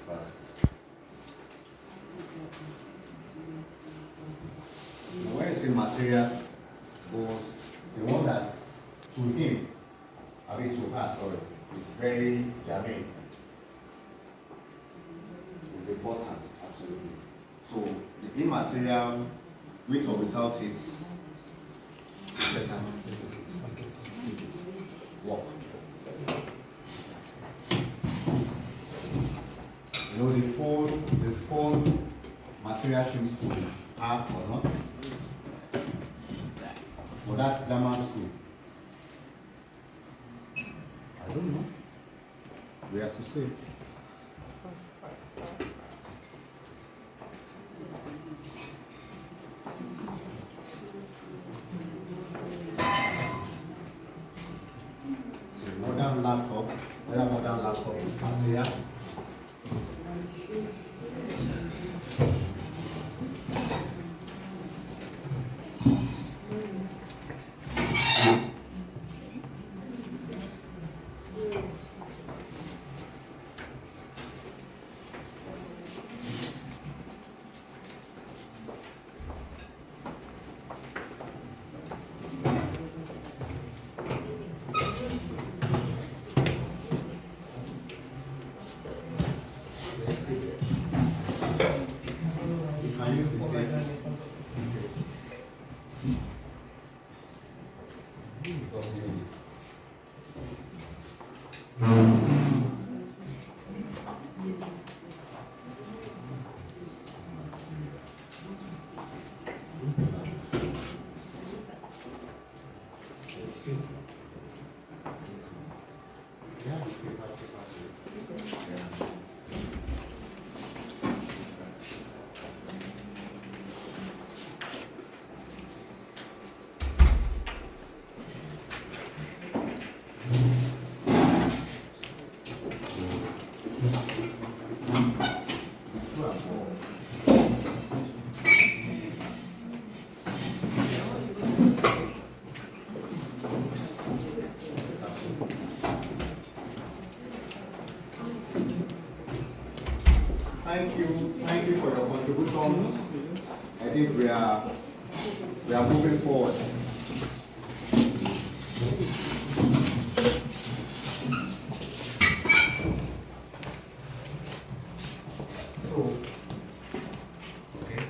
first. When you say material goes, the one that's to him, I mean to her, sorry, it's very germane. It's important, absolutely. So the immaterial, with or without it, work. You know there's phone material things to have or not. But that's German school. I don't know. We have to say. So modern laptop, whether modern laptop is material. Thank you for your contributions. I think we are moving forward. So, okay.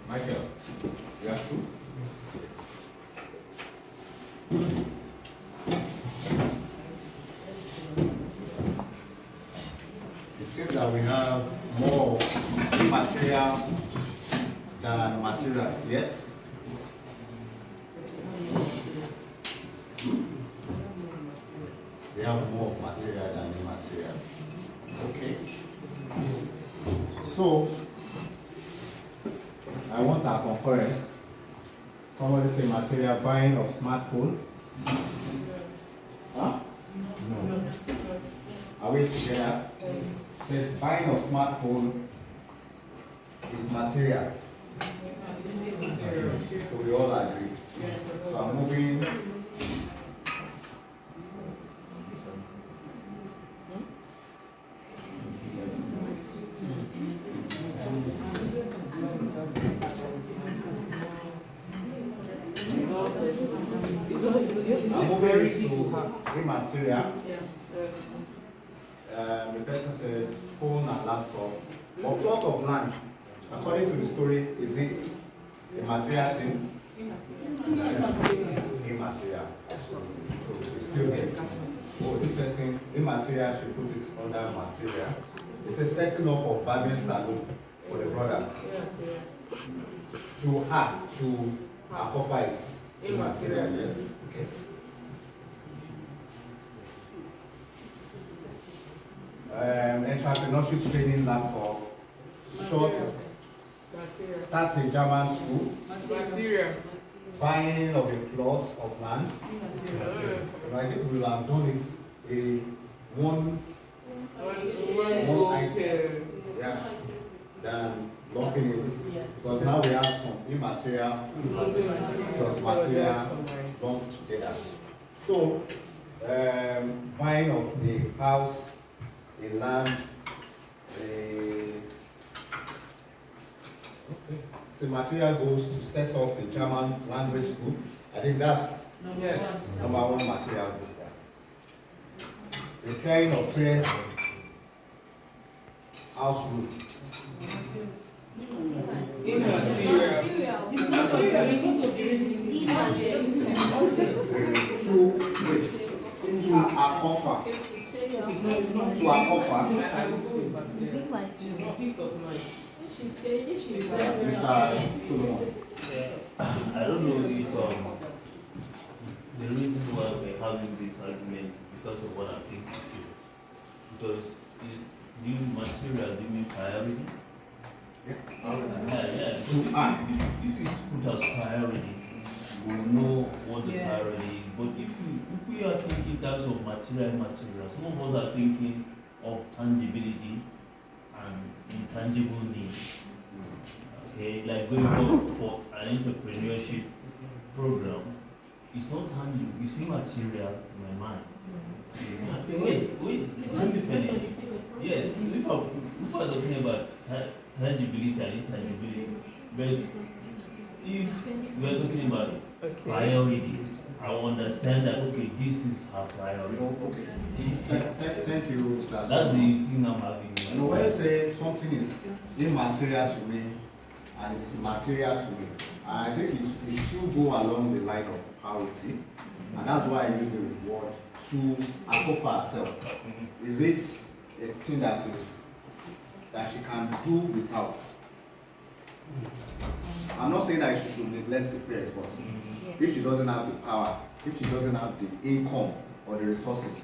Michael, you are through? It seems that we have more immaterial than material, yes? We have more material than immaterial. Okay. So, I want our concurrence. Somebody say material buying of smartphone. Huh? No. Are we together? Says buying of smartphone is material. So we all agree. So I'm moving. I'm moving to immaterial. The person says phone and laptop. Or plot of land, according to the story, is it a material thing? Immaterial. Absolutely. So it's still there. Oh, this person, immaterial, should put it under material. It says setting up of barbing salon for the brother. To her, to accompany it. Immaterial, yes. Okay. Entrepreneurship training lab for short, start a German school, buying of a plot of land. I think we will have done it in one item, yeah, than lumping it, because now we have some immaterial plus material lumped together. So buying of a house, a land, the material goes to set up a German language school. I think that's number one material goal. Repairing of parents' house roof. To a comfort. To a comfort. Mr. Solomon. I don't know if the reason why we're having this argument is because of what I think it is. Because new material, do you mean priority? Yeah. So if it's put as priority, we'll know what the priority is. But if we are thinking in terms of material, some of us are thinking of tangibility and intangible needs. Okay, like going for an entrepreneurship program, it's not tangible. You see material in my mind. Wait, let me finish. Yes, if we're talking about tangibility and intangibility, but if we're talking about priority, I understand that, okay, this is our priority. Thank you, Mr. That's the thing I'm having. You know, when you say something is immaterial to me and it's material to me, I think it should go along the line of priority, and that's why I use the word to accompany herself. Is it a thing that she can do without? I'm not saying that she should neglect the prayer, but if she doesn't have the power, if she doesn't have the income or the resources,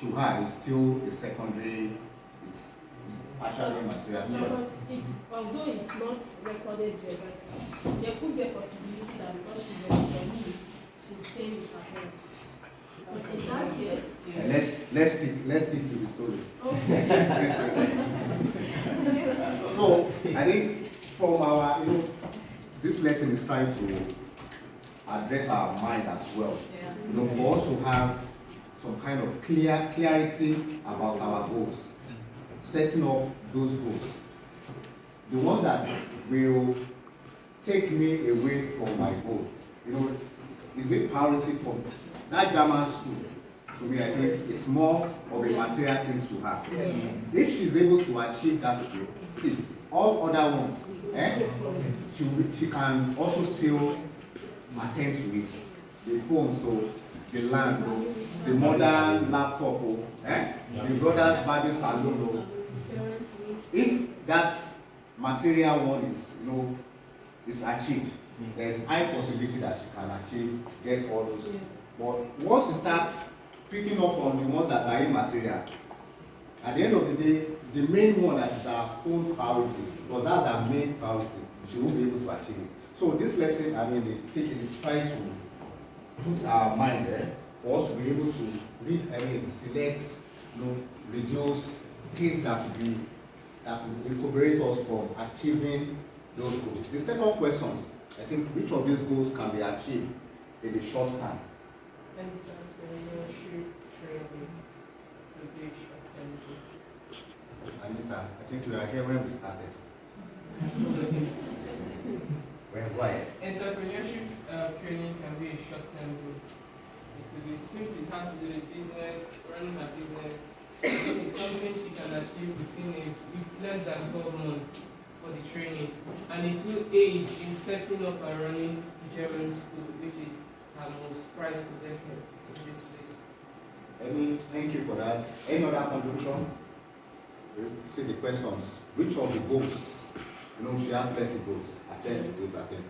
to her it's still a secondary, it's partially material. So although it's not recorded here, but there could be a possibility that because she's a me, she's staying with her parents. So in that case, And let's stick to the story. okay. So I think from our, this lesson is trying to address our mind as well. For us to have some kind of clarity about our goals, setting up those goals. The one that will take me away from my goal, is it priority for that German school? To me, I think it's more of a material thing to her. If she's able to achieve that goal, see, all other ones, she can also still attend to it. The phone, so the land, the modern laptop, the brother's body salon. If that material one is achieved, there's high possibility that she can achieve, get all those. But once you start picking up on the ones that are immaterial, at the end of the day, the main one that is our own priority, because that's our main priority, she won't be able to achieve it. So this lesson, the teaching is trying to put our mind there for us to be able to read, select, reduce things that will incorporate us from achieving those goals. The second question, I think, which of these goals can be achieved in the short term? Anita, I think we are here when we started. We're quiet. Entrepreneurship training can be a short-term goal. Since it has to do with business, running a business, it's something she can achieve within less than 12 months for the training. And it will aid in setting up and running the German school, which is her most prized possession in this place. Thank you for that. Any other contribution? We'll see the questions. Which of the goals, she has plenty goals, attend to those attend.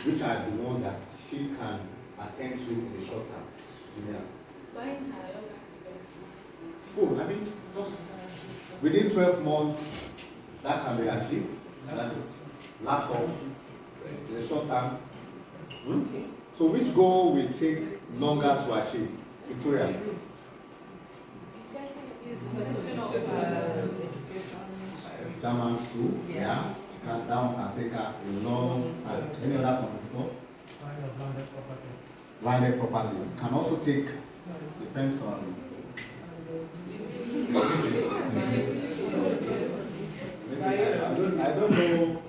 Which are the ones that she can attend to in the short term? Buying her younger sister's phone. Just within 12 months, that can be achieved. That laptop in the short term. So which goal will take longer to achieve? Victoria? German school, yeah. That can take a long time. Any other contributor? Landed property. Can also take Depends on. Maybe I don't know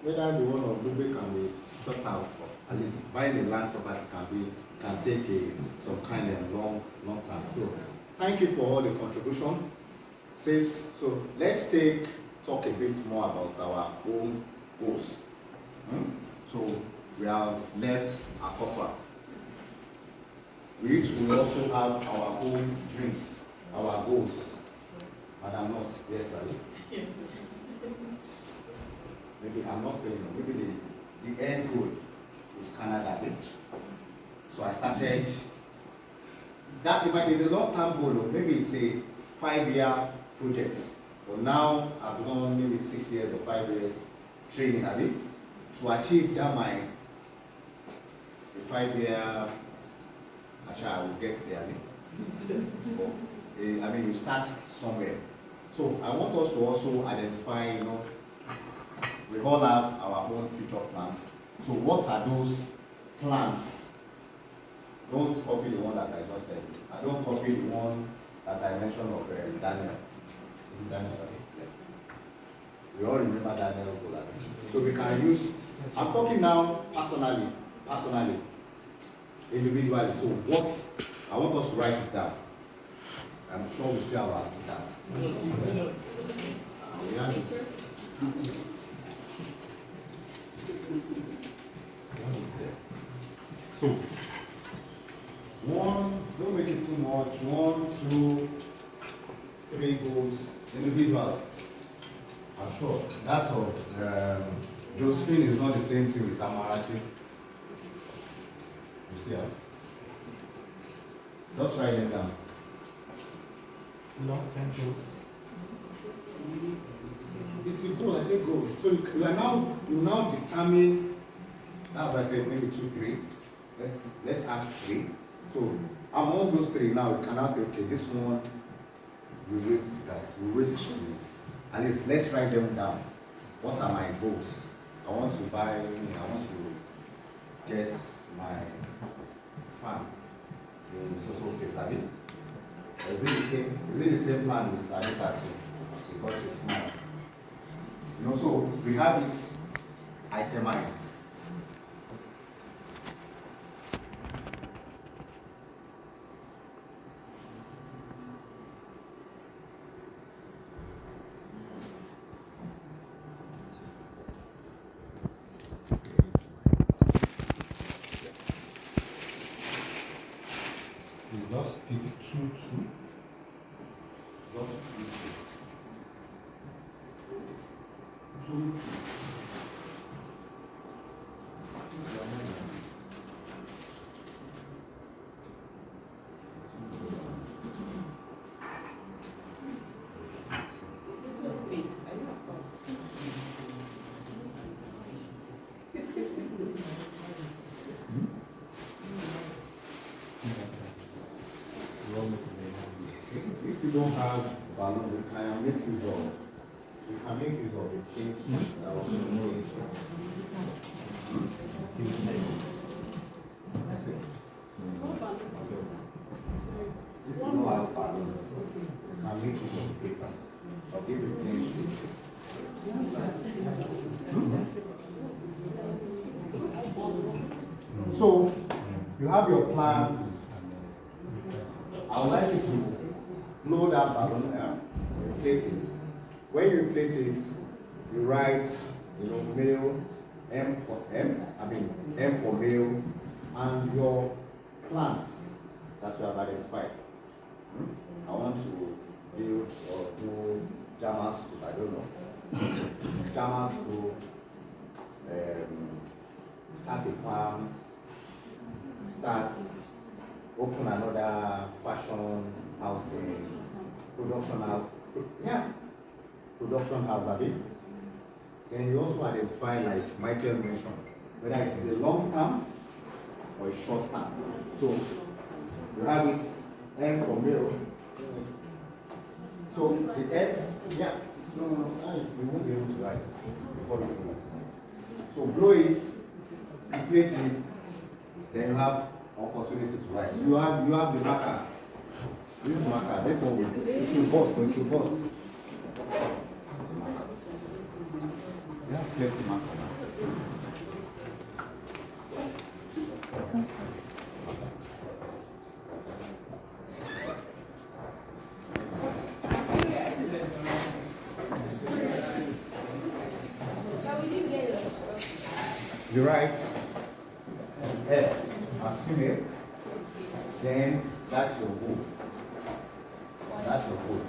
whether the one of Lube can be shut out, or at least buying a land property can take some kind of long time. So thank you for all the contribution. So let's talk a bit more about our own goals. So we have left Akofa. We each will also have our own dreams, our goals. Madam Nurse, yes, sir. Maybe I'm not saying, maybe the end goal is Canada. So I started, that it might be a long-term goal, or maybe it's a 5-year project. But now I've done maybe 6 years or 5 years training, to achieve that the 5-year, actually I will get there. You start somewhere. So I want us to also identify, we all have our own future plans. So what are those plans? Don't copy the one that I just said. I don't copy the one that I mentioned of Daniel. Is it Daniel? Yeah. We all remember Daniel. So we can use, I'm talking now personally, individually. So what, I want us to write it down. I'm sure we still have our stickers. So, don't make it too much. 1, 2, 3 goals, individuals. I'm sure that of Josephine is not the same thing with Amarachi. You see how? Just write them down. Long-term goals. It's a goal, I say goal. So you now determine, that's why I said maybe 2, 3. Let's have 3. So among those 3 now, we can now say, okay, this one, we wait to that. We wait to, at least let's write them down. What are my goals? I want to get my farm in social place. Is it the same plan with Anita too? Because it's small. So we have it itemized. We just pick 2. Just 2. If you don't have balloon, we can make use of the case. If you don't have balloons, we can make use of paper. I'll give you plain sheets. So you have your plans. I would like you to blow that balloon out, inflate it. When you inflate it, you write, male, M for male, and your plans that you have identified. I want to build or do Jama school, I don't know. Jama school, start a farm, open another fashion housing, production house, Then you also identify, like Michael mentioned, whether it is a long term or a short term. So you have it M for male. So the F, we won't be able to write before we do it. So blow it, inflate it, then you have opportunity to write. You have the marker. Use marker. This one it will bust, but it will bust. You have plenty marker now. You write F as female, then that's your goal. That's your goal.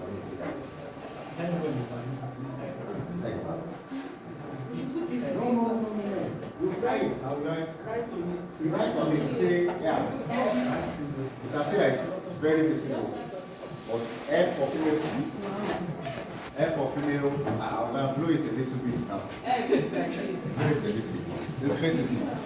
Second part. No. You write. Now you write. You write on it. Say yeah. You can see that it's very visible. But F for female. F for female. I'll blow it a little bit now. Blow it a little bit. Inflate it more.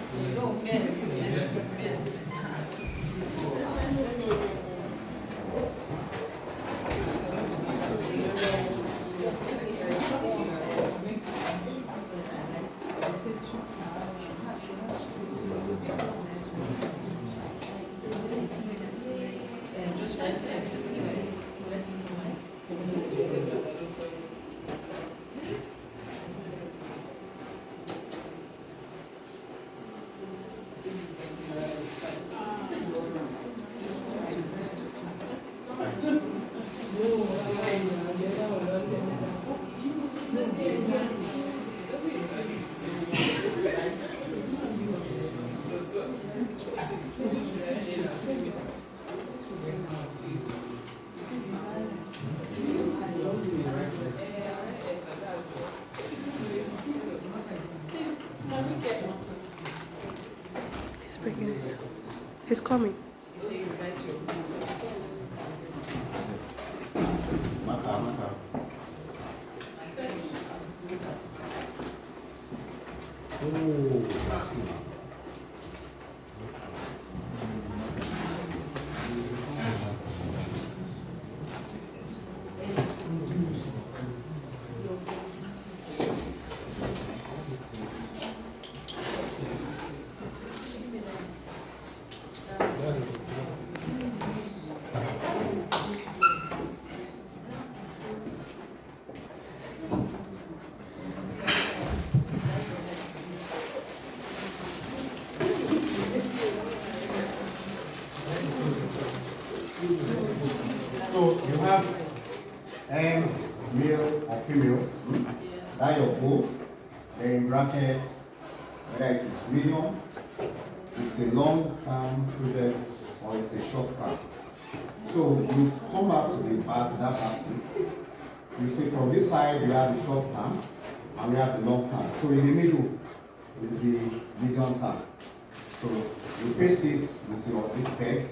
He's bringing it. He's coming. Marker. Oh, that's it. So you have M, male or female, that's your goal. Then in brackets, whether it is medium, it's a long-term project, or it's a short-term. So you come back to the back, that axis. You see from this side we have the short-term and we have the long-term. So in the middle is the medium-term. So you paste it with your this peg.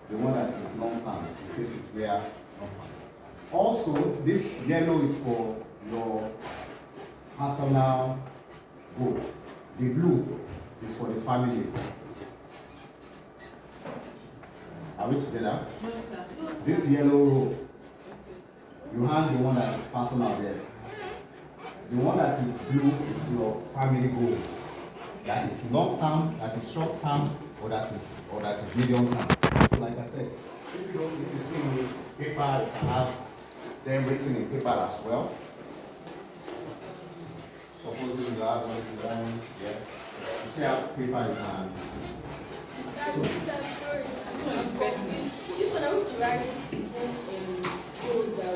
The one that is long term, you face it where. Also, this yellow is for your personal goal. The blue is for the family. Are we together? Yes, sir. This yellow row, you have the one that is personal there. The one that is blue is your family goal. That is long term, that is short term, or that is medium term. So like I said, if you see the paper, you can have them written in paper as well. Supposing you have one, yeah. You still have paper, you can. This one I want to write goals that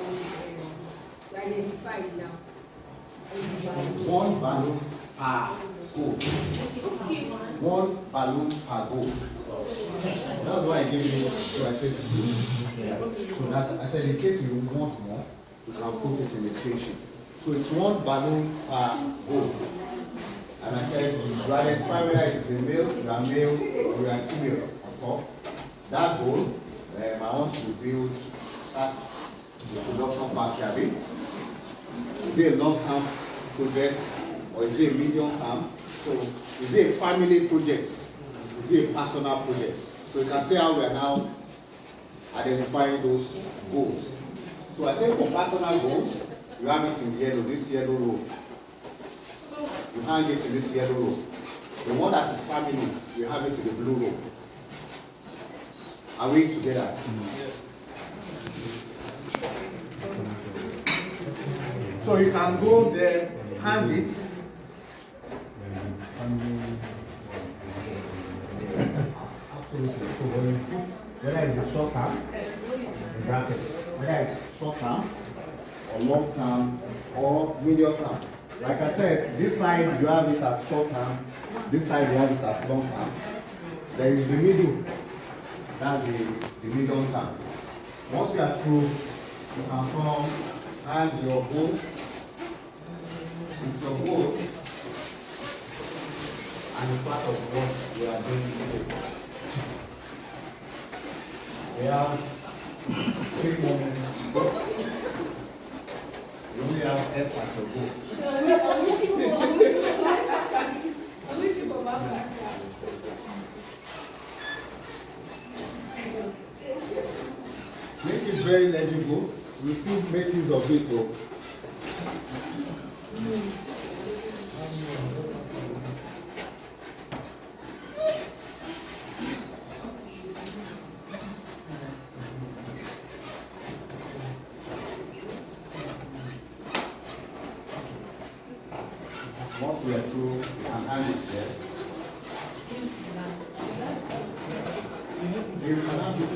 we identified now. One balloon per goal. One balloon per goal. That's why I gave you. So I said, so that I said in case you want more, you can put it in the cheat sheet. So it's one balloon per goal. And I said you identify whether it is a male, you are male, or you are female on top. That goal, I want to start the production factory. Is it a long-term project or is it a medium-term? So is it a family project? Is it a personal project? So you can see how we are now identifying those goals. So I say for personal goals, you have it in yellow, this yellow row. You hang it in this yellow row. The one that is family, you have it in the blue row. Are we together? So you can go there, hand it. Absolutely. So when you put, whether it's a short term, in brackets, whether it's short term, or long term, or medium term. Like I said, this side you have it as short term, this side you have it as long term. There is the middle, that's the medium term. Once you are through, you can come and your bowl. It's your bowl, and it's part of what we are doing today. We have 3 more minutes to go. We only have F as a goal. Make it very legible. We still make use of it though. Once we are through, we can hand it there. You can have it,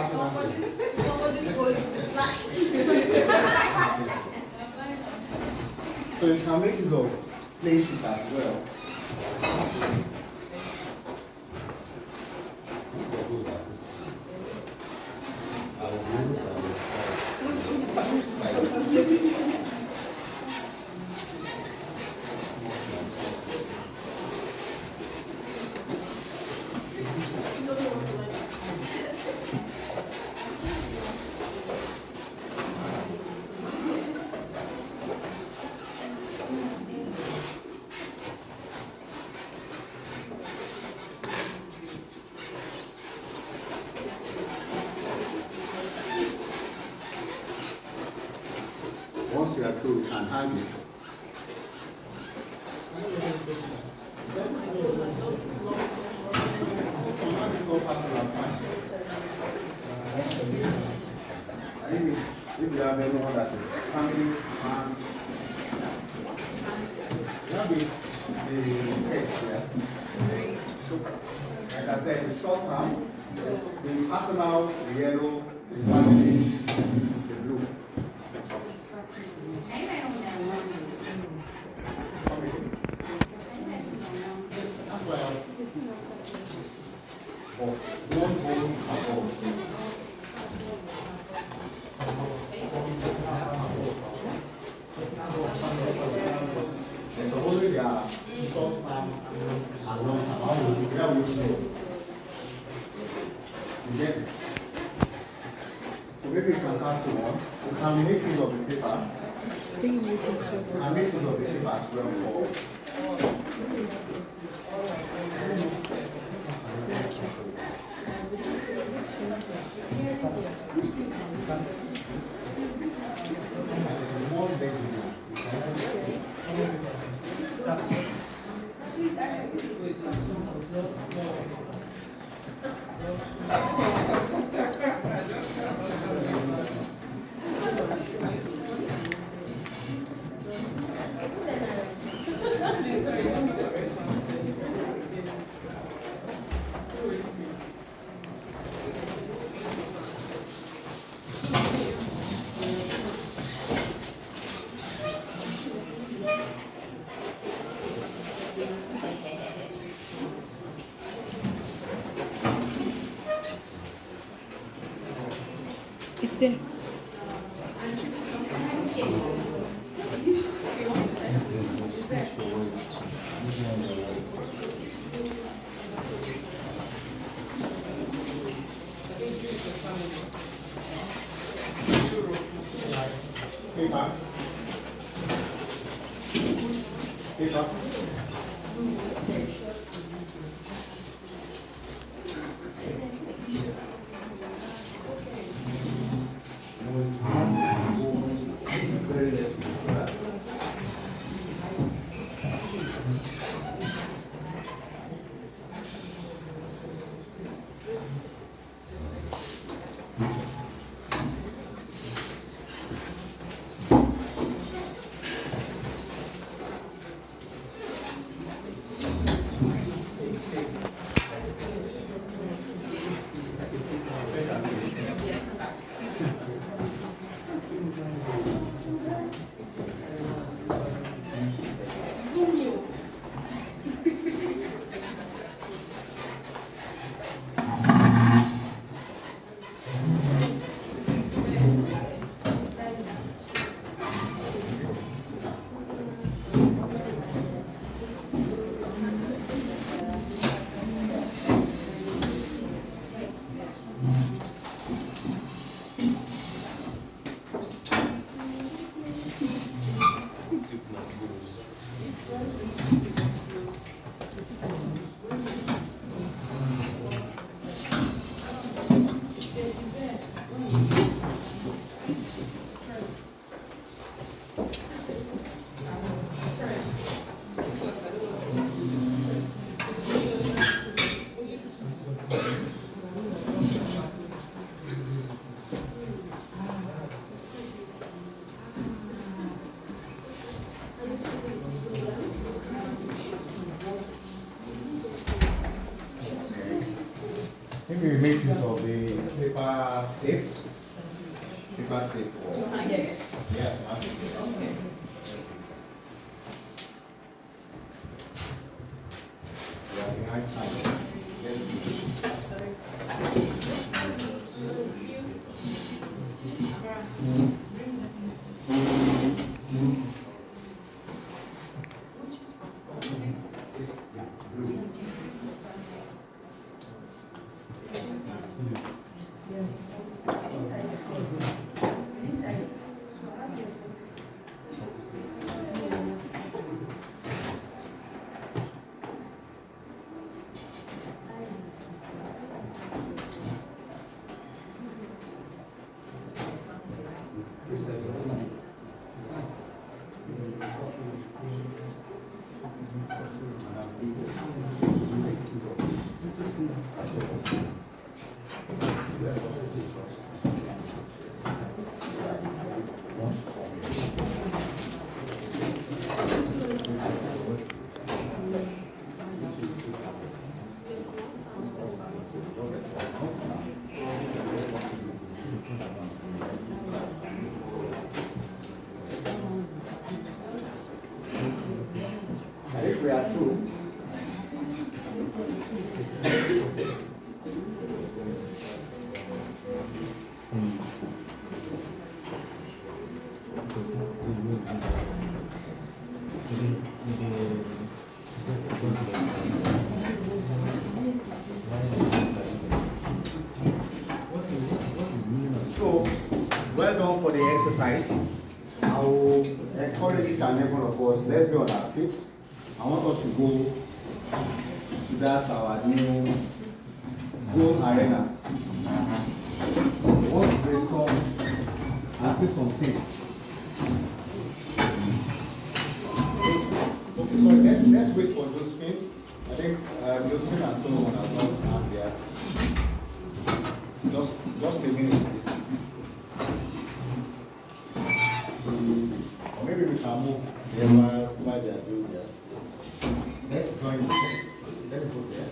Somebody's goal is to fly. So you can make use of plain sheet as well. Once you are through, you can hang it. If you have anyone that is family, man, that will be the head here. Like I said, the short term, the personal, the yellow, the family, the blue. That's why don't go above. Supposedly they are short term and long term. How will you know? You get it? So maybe you can cancel one. You can make use of the paper. Stay with it. And make use of the paper as well for. More legible. It's there. Paper. Paper. Very legible. Maybe we make use of the paper tape. Paper tape for. Yeah. Okay. Yeah, behind side. We are through. So, well done for the exercise. I will encourage each and every one of us, let's be on our feet. I want us to go to that our new goal arena. We want to brainstorm and see some things. So let's wait for Josephine. I think Josephine and Solomon are not there. Just a minute, please. Or maybe we can move there while they are doing this. Let's join. Let's go there.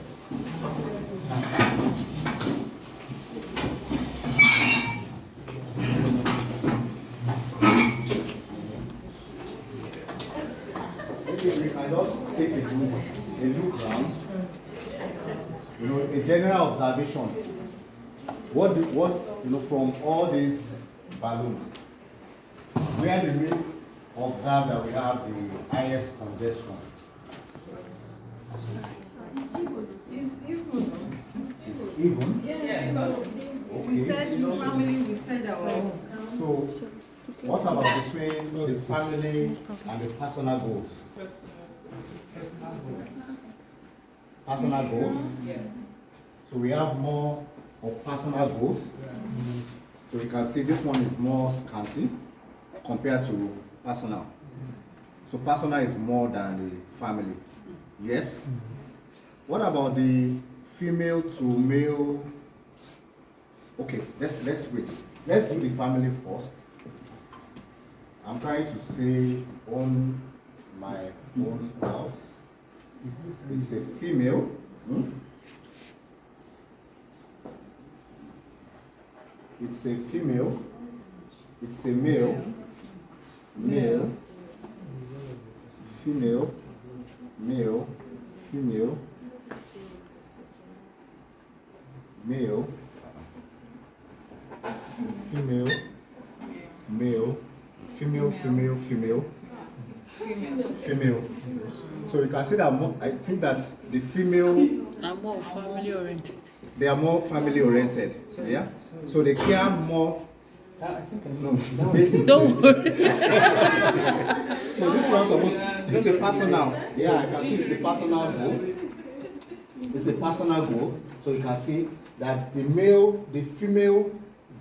Okay, we can just take a look around. You know, a general observation. What you know from all these balloons? Where do we observe that we have the highest congestion? It's even. It's even? Yes, because we said family, we said our own. So, what about between the family and the personal goals? Personal goals? Yeah. So we have more of personal goals. So you can see this one is more scanty compared to personal. So personal is more than the family. Yes? What about the female to male? Okay, let's wait. Let's do the family first. I'm trying to say on my own house. It's a female. It's a female. It's a male. Male. Female. Male. Female. Male. Female. Male. Female. Female. Female. Female. So you can see that I think that the female are more family oriented. They are more family oriented. Yeah. So they care more No. Don't worry. So this one's supposed, it's a personal. Yeah, I can see it's a personal goal. It's a personal goal. So you can see that the male, the female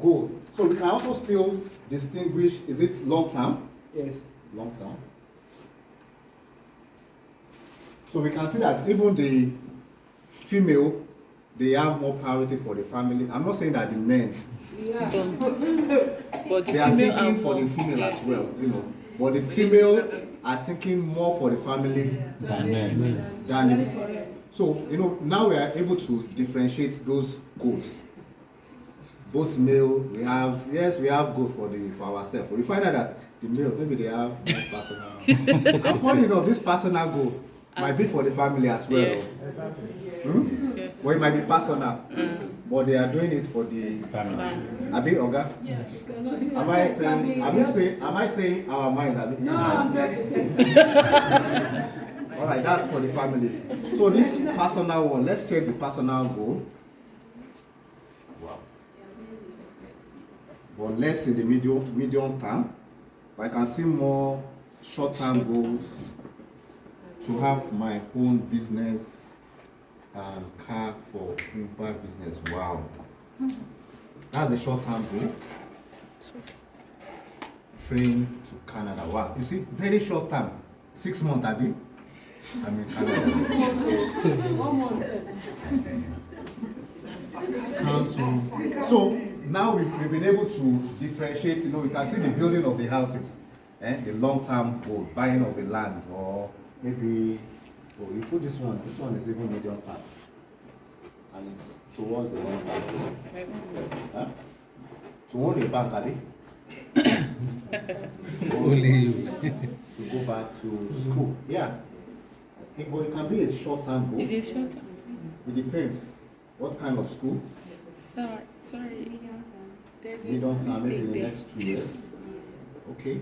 goal. So we can also still distinguish, is it long term? Yes. Long term. So we can see that even the female, they have more priority for the family. I'm not saying that the men, But the they are female thinking are for the more. female as well, you know. But the female are thinking more for the family than. So, you know, now we are able to differentiate those goals. Both male, we have goal for ourselves. We find out that the male, maybe they have more personal. And funny enough, this personal goal might be for the family as well. Yeah. Hmm? Or it might be personal, but they are doing it for the Family. Abi Oga? Yes. Am I saying our mind, Abi? No, 100%. All right, that's for the family. So this personal one, let's check the personal goal. Wow. But less in the medium term. But I can see more short-term goals to have my own business and car for Uber business. Wow. That's a short-term goal. Train to Canada. Wow. You see, very short term. 6 months, Abi. I'm in Canada. 6 months old. 1 month. So now we've been able to differentiate, you know, we can see the building of the houses, the long-term goal, buying of the land, or maybe, oh, you put this one is even medium term, and it's towards the long term. Huh? To own a bank, Abi? Only you. To go back to school, yeah. But it can be a short-term goal. Is it short term? It depends. What kind of school? Sorry. There's a Medium term, maybe in the mistake there. next 2 years. Okay.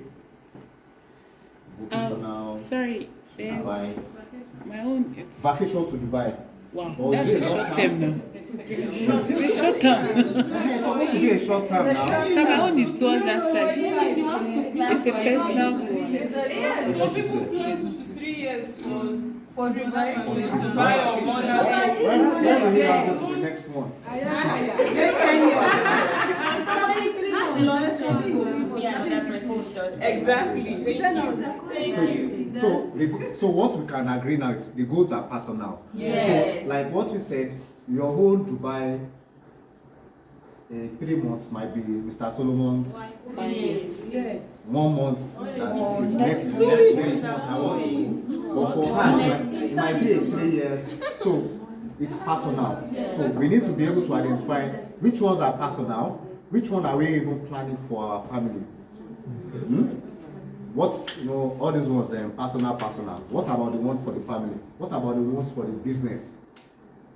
Vocational. Sorry. There's Dubai. my own. It's, Vacation to Dubai. wow. Oh, That's is a it short long term now. It's a short term. It's supposed to be a short term now. So my own is towards that side. It's a personal goal. Yeah, some people plan 2 to 3 years for Dubai. Dubai or more than that. When will you have go to the next one? Exactly. Thank you. So what we can agree now is the goals are personal. Yes. So like what you said, your whole Dubai 3 months might be Mr. Solomon's. Yes. 1 month that is next month I want to do. But for her, it might be a 3 years. So it's personal. So we need to be able to identify which ones are personal, which one are we even planning for our family. What's, you know, all these ones personal. What about the one for the family? What about the ones for the business?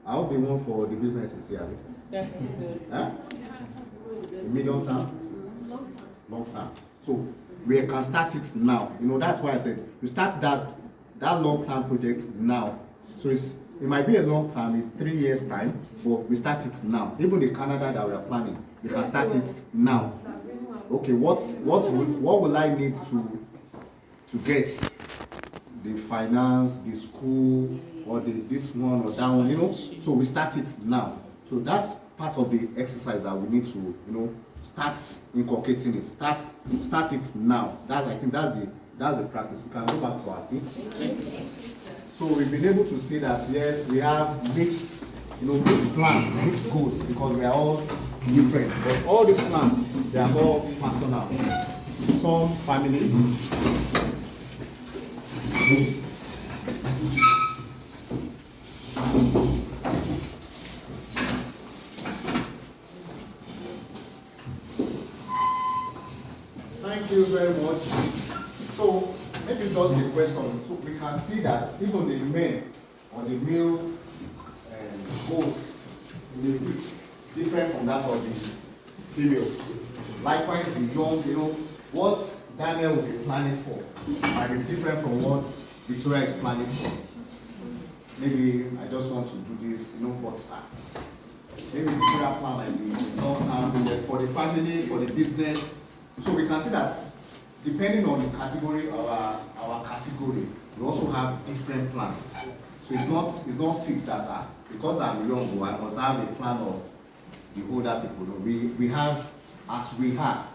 I hope the one for the business is here. That's good. Huh? Medium term? Long term. So we can start it now. You know, that's why I said you start that long term project now. So it might be a long term, in 3 years time, but we start it now. Even the Canada that we are planning, we can start it now. Okay, what will I need to get the finance, the school, or this one or that one, you know? So we start it now. So that's part of the exercise that we need to, you know, start inculcating it. Start it now. I think that's the practice. We can go back to our seats. So we've been able to see that yes, we have mixed plans, mixed goals, because we are all different. But all these plans, they are all personal. Some family. Thank you very much. So maybe just a question. So we can see that even the men or the male goals in the bit different from that of the female. Likewise, the young, you know, what Daniel will be planning for might be different from what Victoria is planning for. Maybe I just want to do this, you know, but maybe the career plan like the long-term business, for the family, for the business. So we can see that depending on the category, our category, we also have different plans. So it's not fixed that because I'm young, I must have a plan of the older people. No, we have, as we have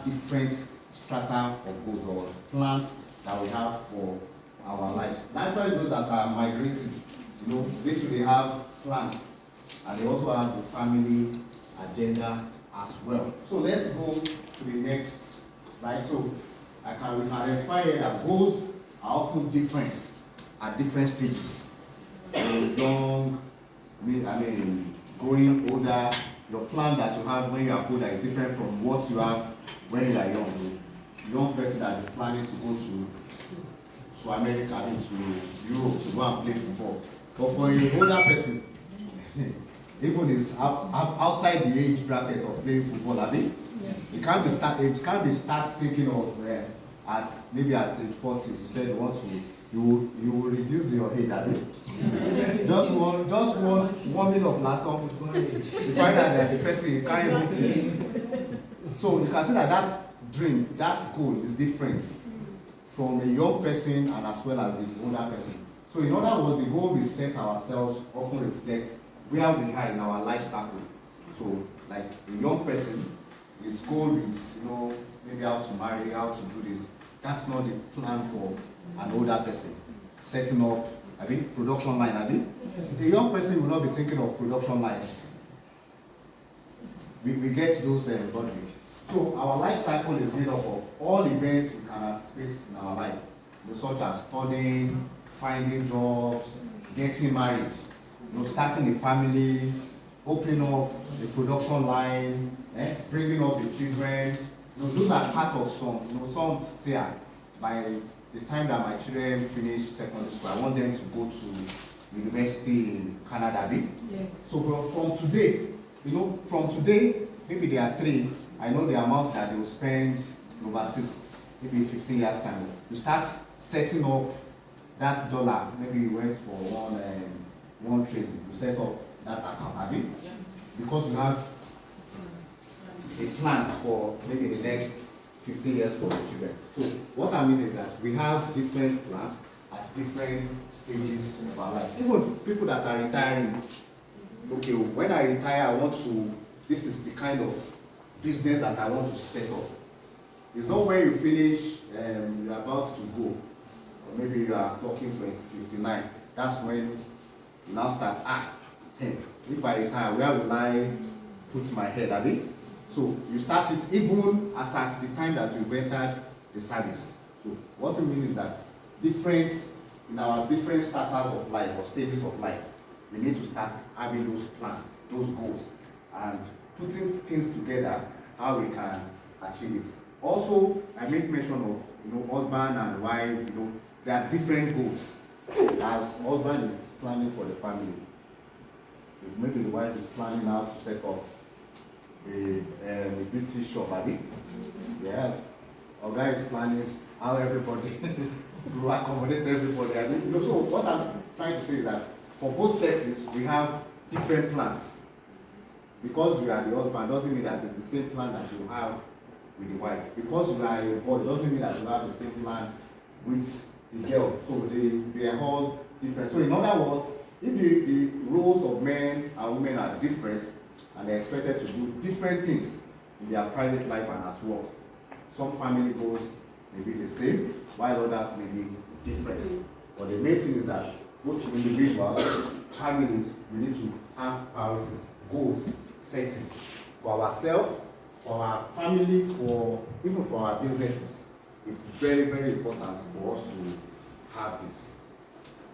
different strata of goals or plans that we have for our lives. Likewise, those that are migrating, they have plans, and they also have the family agenda as well. So let's go to the next slide. So we can identify here that goals are often different at different stages. Young, growing older, your plan that you have when you are older is different from what you have when you are young. The young person that is planning to go to America, to Europe to go and play football. But for a older person, even is outside the age bracket of playing football, it can't be start thinking of maybe at age 40. You said you will reduce your age, just one minute of last song, you find out that the person can't even face. So you can see that dream, that goal is different from a young person and as well as the older person. So in other words, the goal we set ourselves often reflects where we are in our life cycle. So like a young person, his goal is, maybe how to marry, how to do this. That's not the plan for an older person. Setting up, production line, The young person will not be thinking of production line. We get those bodies. So our life cycle is made up of all events we can anticipate in our life, such as studying, finding jobs, getting married, starting a family, opening up the production line, bringing up the children. Those are part of some. Some say by the time that my children finish secondary school, I want them to go to university in Canada. Yes. So from today, maybe they are 3. I know the amount that they will spend overseas, maybe 15 years time. You start setting up that dollar. Maybe you went for one trade. You set up that account, because you have a plan for maybe the next 15 years for the children. So what I mean is that we have different plans at different stages of our life. Even people that are retiring, okay, when I retire, this is the kind of business that I want to set up. It's not when you finish, you're about to go, or maybe you are clocking 2059. That's when you now start, if I retire, where will I put my head, So you start it even as at the time that you've entered the service. So what we mean is that in our different status of life or stages of life, we need to start having those plans, those goals, and putting things together how we can achieve it. Also, I make mention of husband and wife. There are different goals. As husband is planning for the family, maybe the wife is planning how to set up a beauty shop, Yes. Our guy is planning how everybody will accommodate everybody. So what I'm trying to say is that for both sexes, we have different plans. Because you are the husband doesn't mean that it's the same plan that you have with the wife. Because you are a boy doesn't mean that you have the same plan with the girl. So they are all different. So in other words, if the roles of men and women are different, and they're expected to do different things in their private life and at work, some family goals may be the same, while others may be different. But the main thing is that both individuals, families, we need to have priorities, goals, setting for ourselves, for our family, even for our businesses. It's very, very important for us to have this.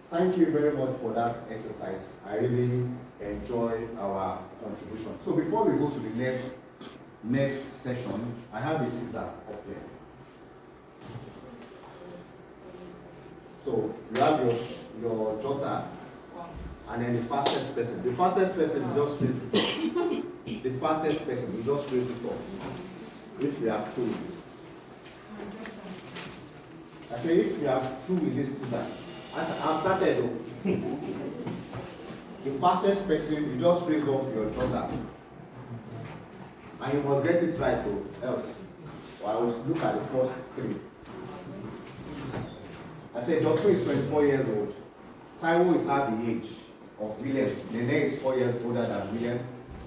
Thank you very much for that exercise. I really enjoy our contribution. So before we go to the next session, I have a teaser up there. So you have your daughter, and then the fastest person. The fastest person will just raise it up. The fastest person will just raise it up. If you are true with this. I say if you are true with this teaser. I've started though. the fastest person, you just raise up your daughter. And you must get it right though, else. Or I will look at the first three. I said Dr. is 24 years old. Taiwo is half the age of Williams. Nene is 4 years older than Williams.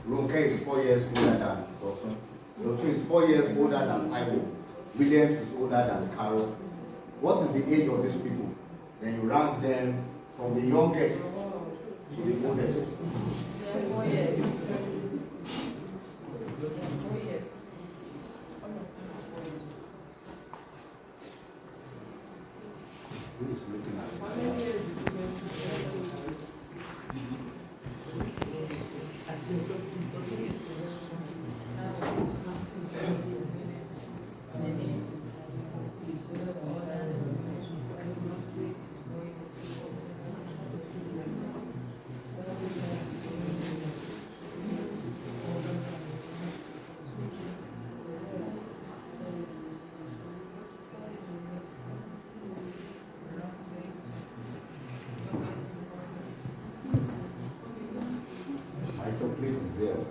Ronke is 4 years older than Dr. Dr. is 4 years older than Taiwo. Williams is older than Carol. What is the age of these people? Then you rank them from the youngest to the oldest. 4 years. Who is looking at my complete is there.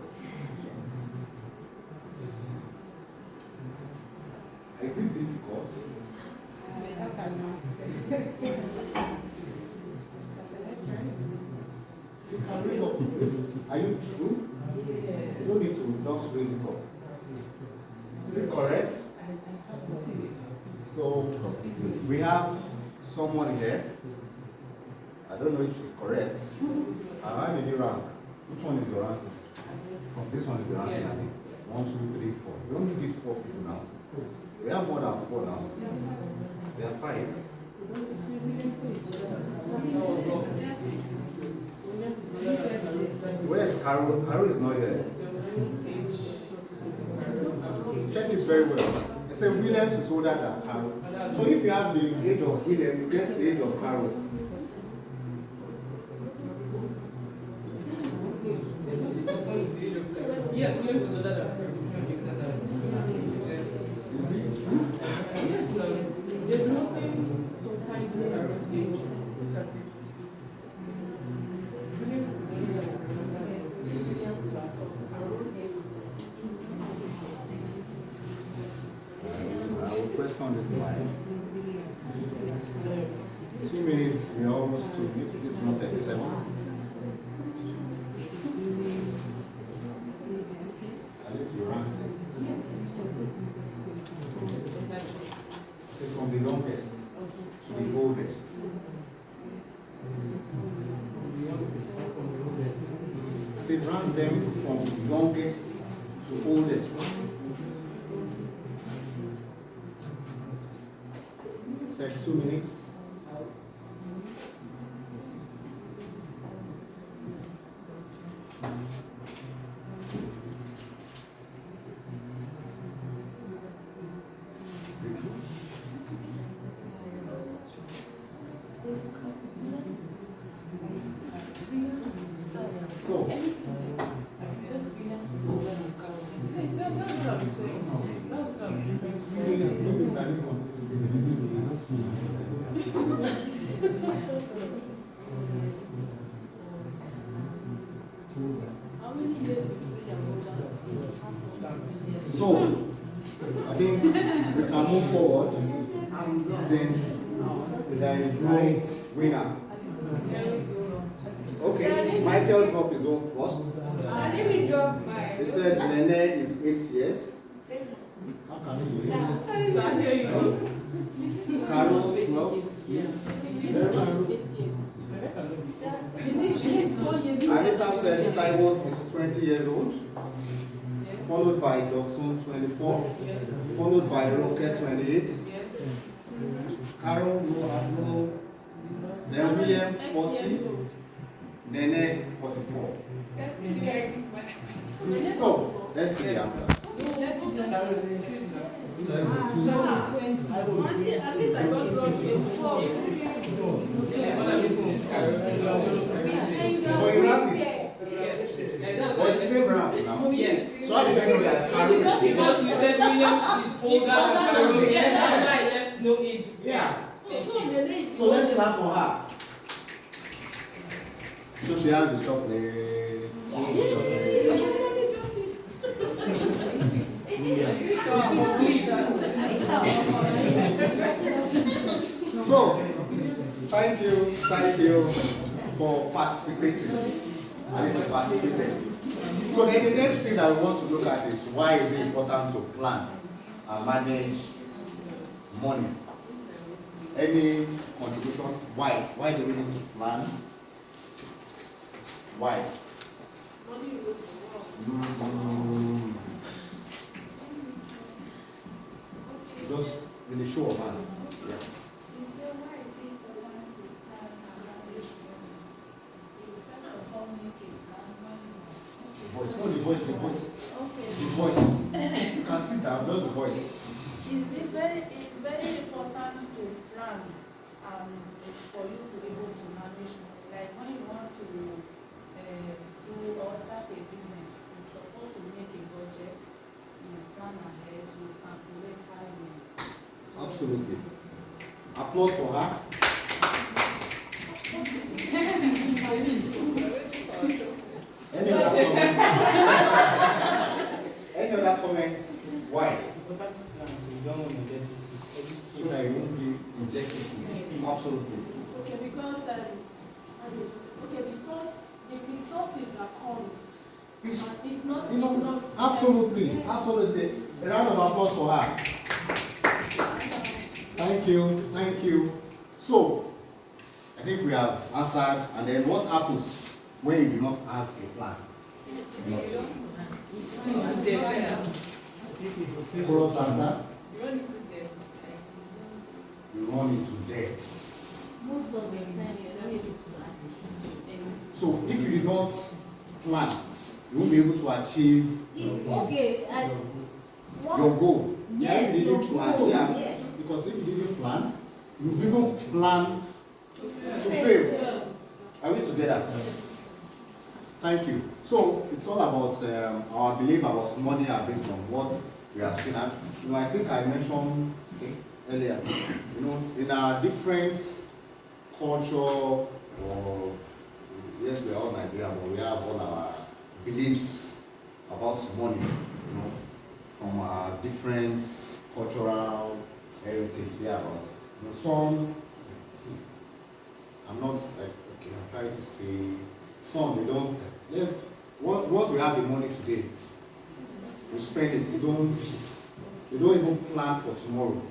Is it difficult? You can read up. Are you true? You don't need to just raise it up. Is it correct? So we have someone here. I don't know if she's correct. How did you rank? Which one is your rank? This one is the ranking, I think. 1, 2, 3, 4. We only did 4 people now. We have more than 4 now. They are 5. Where's Carol? Carol is not here. Check it very well. They say Williams is older than Carol. So if you have the age of William, you get the age of Carol. Yes, William was older than Is it true? There's nothing sometimes in our age. I will question this line. 2 minutes, we are almost to this is not 37. At least you rank it. So from the youngest to the oldest. Say rank them from youngest to oldest. Say 2 minutes. So, so I think we can move forward since there is no winner. Okay, Michael dropped his own first. Let me drop mine. He said Nene is 8 years. How can you do it? Carol, 12. Anita said Taiwo is 20 years old. Followed by Doksun, 24. Followed by Rocket, 28. Carol, no. Then William, 40. Nene, 44. So, let's see the answer. At least I got wrong in 4. But you ran it. But the same round now. Yes. So how did you know that Carol is Because you said Williams is older than Carol. Yeah, that's why I left no age. Yeah. So the name. So let's clap for her. So she has the chocolates. All the chocolates. So, thank you for participating. And it's participated. So then the next thing that we want to look at is why is it important to plan and manage money? Any contribution? Why? Why do we need to plan? Why? Money rules the world. Just in the show of hand. Yeah. You say why is it important to plan and manage money? You first of all make a plan when you Voice. No, the voice. Okay. The voice. You can sit down, just the voice. It's very important to plan for you to be able to manage money. Like when you want to do or start a business, you're supposed to make a budget, you plan ahead, you calculate how you Absolutely. Applause for her. Any other comments? Any other comments? Why? So that you won't be in deficit. Absolutely. Because the resources that comes, it's not You know, enough. absolutely. A round of applause for her. Thank you. So, I think we have answered, and then what happens when you do not have a plan? Chorus answer? You run into debt. Most of the time, you don't need to achieve. So, if you did not plan, you won't be able to achieve your goal. Yes, If you didn't your plan, goal, yeah. yes. Because if you didn't plan, you've even planned to fail. Are we together? Thank you. So it's all about our belief about money are based on what we have seen. And, I think I mentioned earlier, in our different culture, or yes, we are all Nigerian, but we have all our beliefs about money, from our different cultural heritage thereabouts. Some, I'm trying to say, some they don't. Once we have the money today, we spend it. They don't even plan for tomorrow.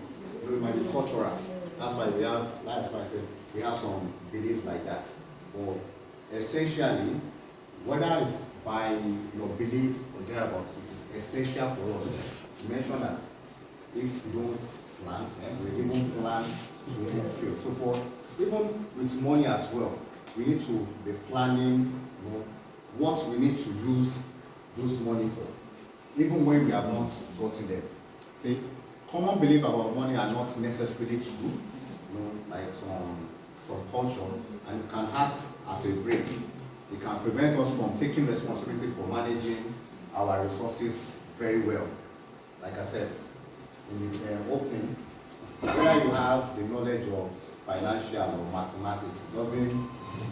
It might be cultural. That's why we have, that's why I said we have some belief like that. But essentially, whether it's by your belief or thereabouts, it is essential for us to mention that if we don't plan, we even plan to even fail. So for even with money as well, we need to be planning, what we need to use those money for, even when we have not gotten them. See, common belief about money are not necessarily true, like some culture, and it can act as a brake. It can prevent us from taking responsibility for managing our resources very well. Like I said in the opening, whether you have the knowledge of financial or mathematics,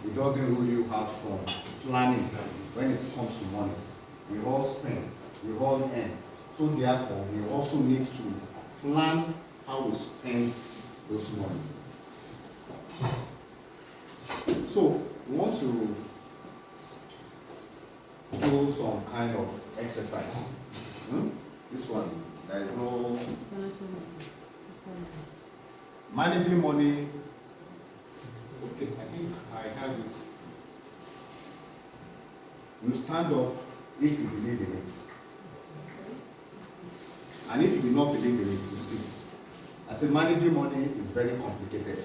it doesn't rule you out from planning when it comes to money. We all spend, we all earn. So therefore, we also need to plan how we spend those money. So we want to do some kind of exercise. This one, there is no managing money. Okay, I think I have it. You stand up if you believe in it. And if you do not believe in it, you sit. I said managing money is very complicated.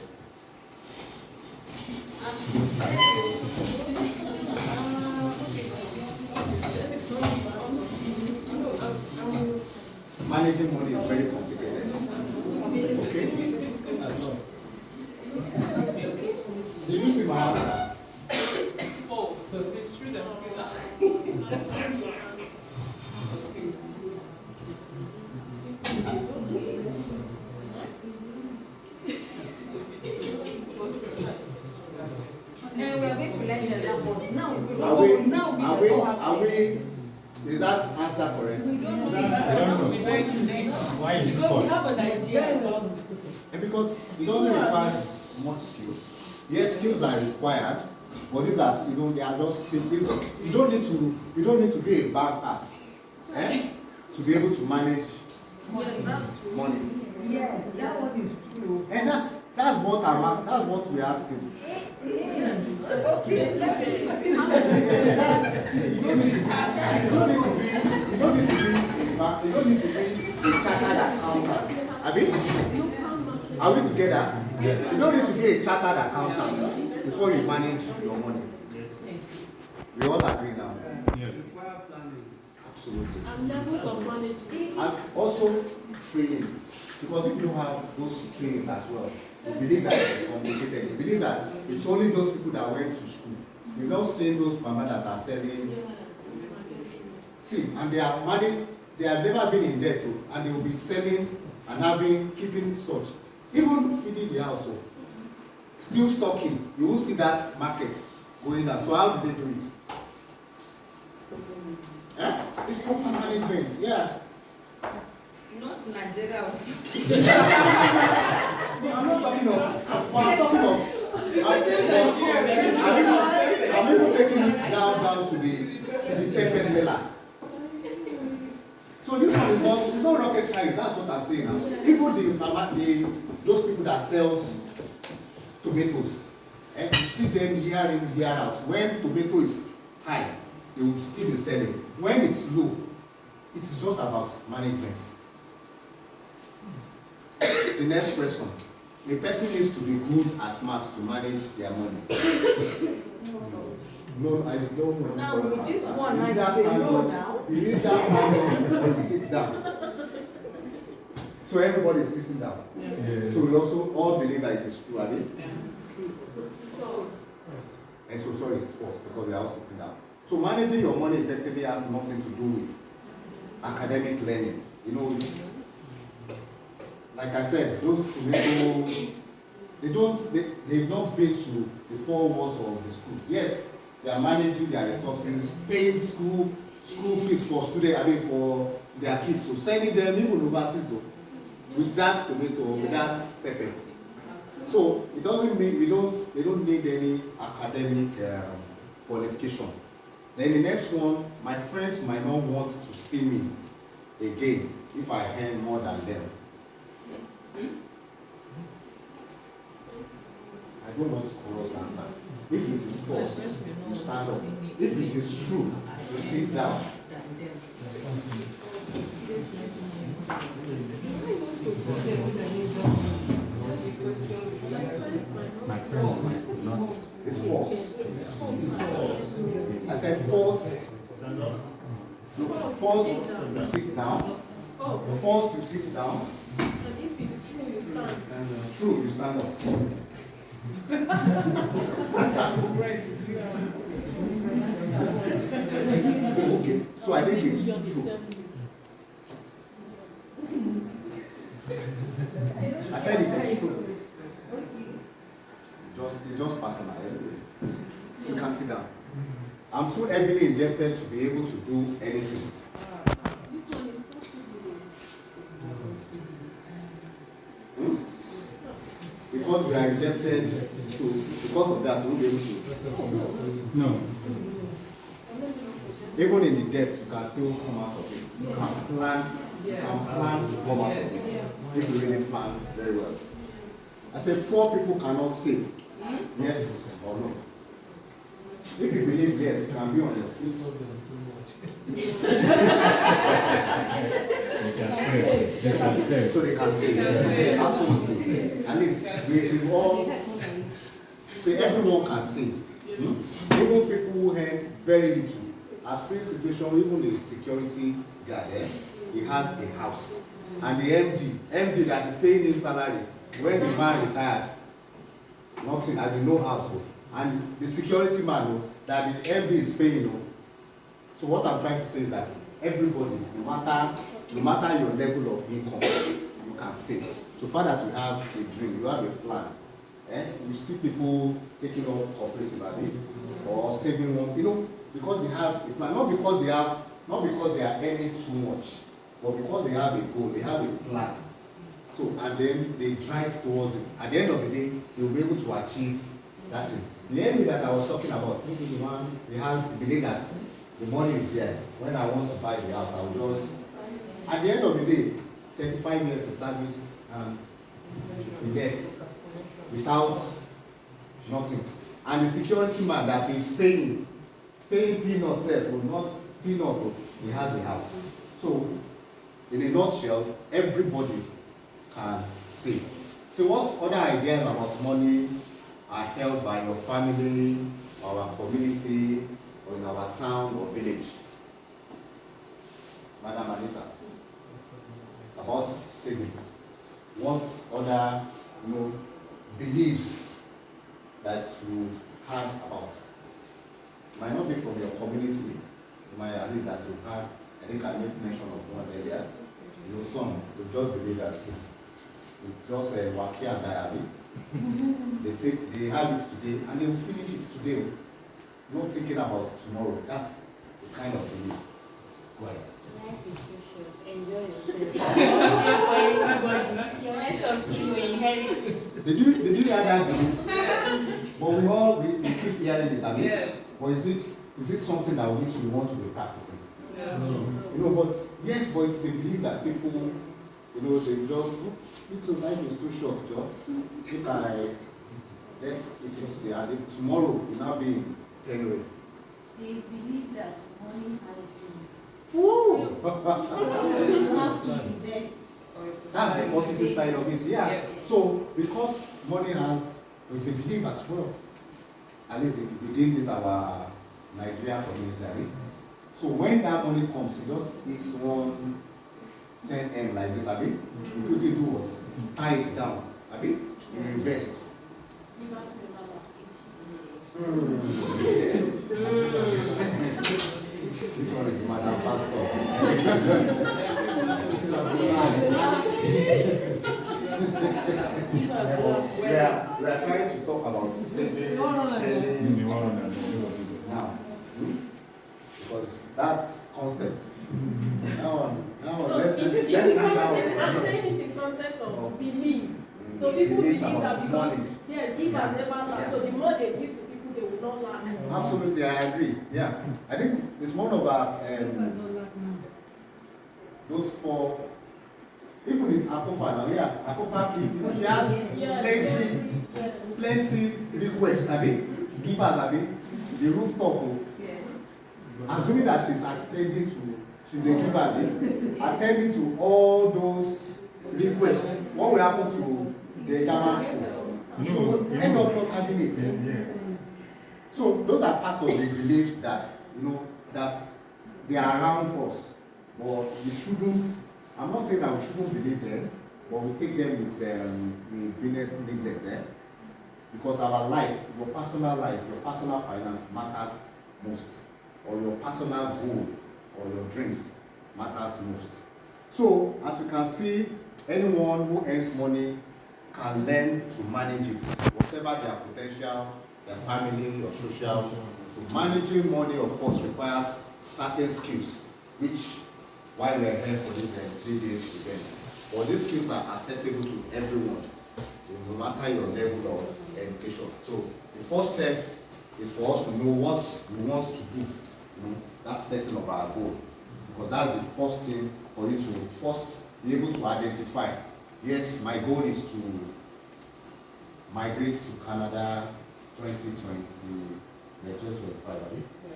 Managing money is very complicated. Okay? Did you see my answer? False. So it's true that And we are going to learn the language. is that answer correct? Why is it Because we false? have an idea about And because it doesn't require much skills. Yes, skills are required, but these are, they are just simple. You don't need to be a banker, to be able to manage money. Yes, that one is true. And that's what we're asking. Okay, let's see. You don't need to be a chartered accountant. Are we together? Yes. You don't need to be a chartered accountant before you manage your money. We all agree now. Yes. Absolutely. And levels of management. And also training. Because if you don't have those trainings as well, you believe that it's complicated. You believe that it's only those people that went to school. You've not seen those mama that are selling. See, and they have never been in debt too, and they will be selling and keeping such. Even feeding the household. Still stocking. You will see that market going down. So how do they do it? It's proper management, yeah. Not Nigeria. No, I'm not talking of. I'm even taking it down to the pepper seller. So this one is not rocket science. That's what I'm saying now. Even those people that sells tomatoes, and you see them year in year out. When tomato is high, they will still be selling. When it's low, it's just about management. The next question. A person needs to be good at maths to manage their money. No, I don't want Now, with this one, I that say hand no on- now. You need that hand on sit down. So everybody is sitting down. So we also all believe that it is true, I mean? And so sorry, it's false because we are all sitting down. So managing your money effectively has nothing to do with academic learning. It's like I said, those tomato, they've not been to the 4 walls of the schools. Yes, they are managing their resources, paying school fees for students, for their kids, so sending them even overseas with that tomato, with that pepper. So it doesn't mean they don't need any academic qualification. Then the next one, my friends might not want to see me again if I earn more than them. I don't want to cross answer. If it is false, you stand up. If it is true, you sit down. My friend might not. It's false. I said false. False, you sit down. False, you sit down. And if it's true, you stand. True, you stand up. Okay, so I think it's true. I said it is true. It's just personal. You can sit down. I'm too heavily indebted to be able to do anything. This one is possible. Because we are indebted because of that, we won't be able to. No. Even in the debt, you can still come out of it. You can plan to come out of it. If you really plan very well. I said poor people cannot save. Yes or no? If you believe yes, you can be on your feet. They can save. So they can save. Absolutely. At least we all say everyone can save. Even people who earn very little. I've seen situations, even the security guard he has a house. And the MD that is paying him salary, when the man retired, nothing, as in no house. And the security man that the MD is paying. So what I'm trying to say is that everybody, no matter your level of income, you can save. So far that you have a dream, you have a plan, You see people taking up cooperative, or saving one, because they have a plan, not because they are earning too much, but because they have a goal, they have a plan. So, and then they drive towards it. At the end of the day, they will be able to achieve that thing. The enemy that I was talking about, maybe the one he has the belief that the money is there. When I want to buy the house, I will just, at the end of the day, 35 years of service and the debt without nothing. And the security man that is paying peanuts, will not peanut, he has a house. So, in a nutshell, everybody can save. So what other ideas about money are held by your family, or our community, or in our town or village? Madam Anita, about saving. What other beliefs that you've heard about? It might not be from your community, it might at least that you've heard. I think I made mention of one earlier. Some will just believe that it's just a wakia and diary. They have it today and they will finish it today. Not thinking about tomorrow. That's the kind of belief. Go ahead. Life is too short. Enjoy yourself. Your rest of you will inherit it. Did you hear that belief? But we keep hearing it. Yes. But is it something that we want to be practicing? No. But yes, but it's the belief that people, they just, life is too short, Joe. Let's eat it today, and tomorrow will not be anyway. There is belief that money has been. Woo! You have to invest. That's the positive side of it, yeah. Yes. So, because money is a belief as well, at least within this our Nigerian community, so when that money comes, you just eat one 10M like this, you quickly do what? Tie it down, you invest. Give us the number. This one is Madam Pastor. We are trying to talk about savings, spending now. Because that's concept. Now, let's I'm bring saying down. it in concept of belief. So people believe that because give and never last. So the more they give to people, they will not lack. Absolutely, I agree. Yeah, I think it's one of our those four. Even in Akofa, Akofa, she has plenty requests, givers, the rooftop. Assuming that she's a giver, attending to all those requests, what will happen to the German school? She will end up not having it. So those are part of the belief that, that they are around us. But we shouldn't, I'm not saying that we shouldn't believe them, but we take them with neglect there. Because our life, your personal finance matters most. Or your personal goal or your dreams matters most. So, as you can see, anyone who earns money can learn to manage it, whatever their potential, their family or social. So managing money, of course, requires certain skills, which, while we are here for this 3 days event, but these skills are accessible to everyone, no matter your level of education. So the first step is for us to know what we want to do. That setting of our goal, because that's the first thing for you to first be able to identify. Yes, my goal is to migrate to Canada 2025.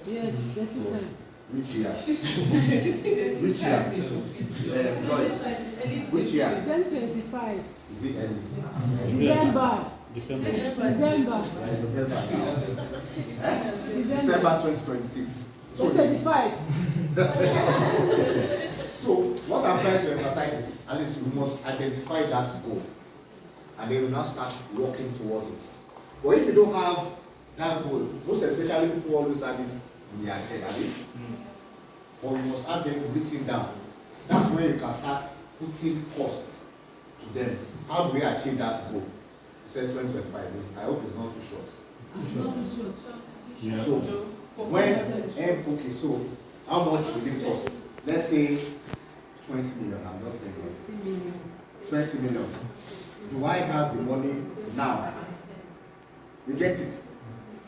Yes, that's So, the time. which year? Which year? Joyce, which year? 2025. Is it early? December. December. December. December 2026. So 2025. So what I'm trying to emphasize is, at least we must identify that goal, and then we now start working towards it. But if you don't have that goal, most especially people always have it in their head, but you must have them written down. That's where you can start putting costs to them. How do we achieve that goal? You said 2025. I hope it's not too short. Yeah. So when okay, so how much will it cost? Let's say 20 million. I'm just saying 20 million. Do I have the money now? You get it?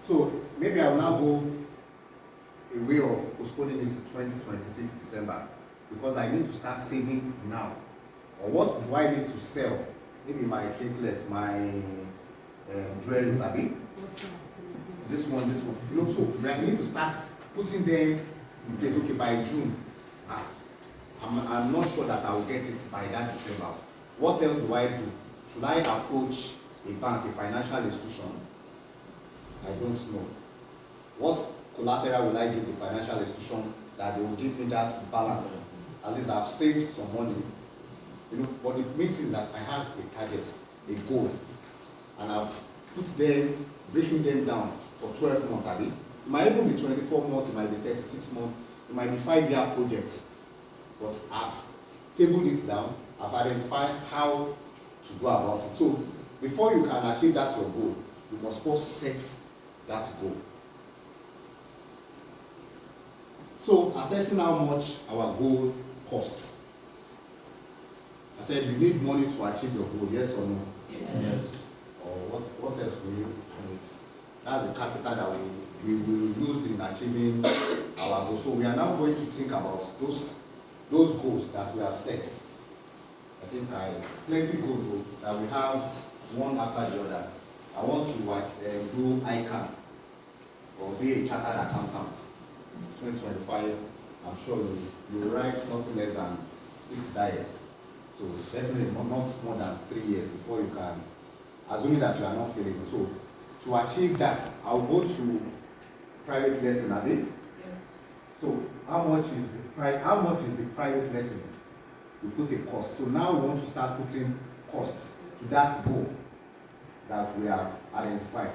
So maybe I will now go a way of postponing it to 2026 December because I need to start saving now. Or what do I need to sell? Maybe my trinkets, my jewelry, Sabi. This one. You know, so I need to start putting them in place. Okay, by June. I'm not sure that I will get it by that December. What else do I do? Should I approach a bank, a financial institution? I don't know. What collateral will I give the financial institution that they will give me that balance? At least I've saved some money. You know, but the main thing is that I have a target, a goal, and I've put them, breaking them down for 12 months. It might even be 24 months, it might be 36 months, it might be 5-year projects. But I've tabled it down, I've identified how to go about it. So before you can achieve that your goal, you must first set that goal. So assessing how much our goal costs. I said you need money to achieve your goal, yes or no? Yes. Or what else will you need? That's the capital that we will use in achieving our goal. So we are now going to think about those goals that we have set. I think plenty goals that we have one after the other. I want to do ICANN or be a chartered accountant. 2025, I'm sure you write nothing less than 6 diets. So definitely not more than 3 years before you can, assuming that you are not failing. So to achieve that, I'll go to private lesson, Abi. Yes. So how much is the private lesson? We put a cost. So now we want to start putting costs to that goal that we have identified.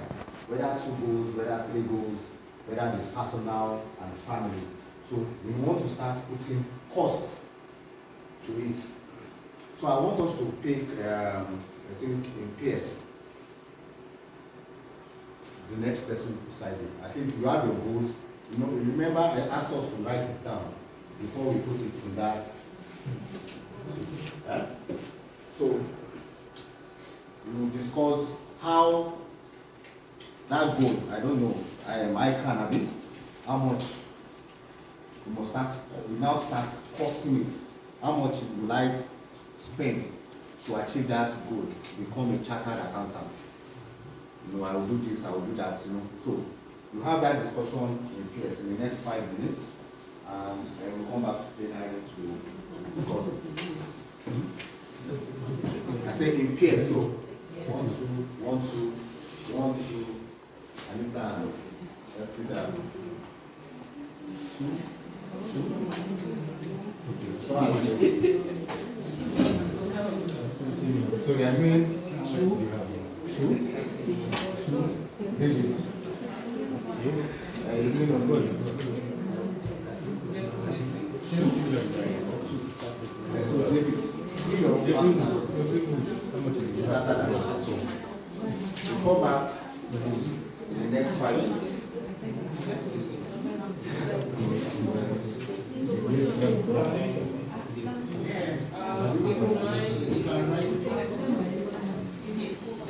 Whether 2 goals, whether 3 goals, whether the personal and the family. So we want to start putting costs to it. So I want us to pick, I think in pairs, the next person beside you. I think you have your goals. You know, remember I asked us to write it down before we put it in that. So we will discuss how that goal, I don't know, I can be, how much we now start costing it. How much will I spend to achieve that goal, become a chartered accountant? You know, I will do this, I will do that, you know. So you have that discussion in PS in the next 5 minutes, and we'll come back to plenary to discuss it. I say in PS, so 1, 2, Anita, Peter, 2. So we are doing 2, David. You're doing on good. 2. So David, you come back in the next 5 minutes.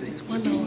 It's 1 hour.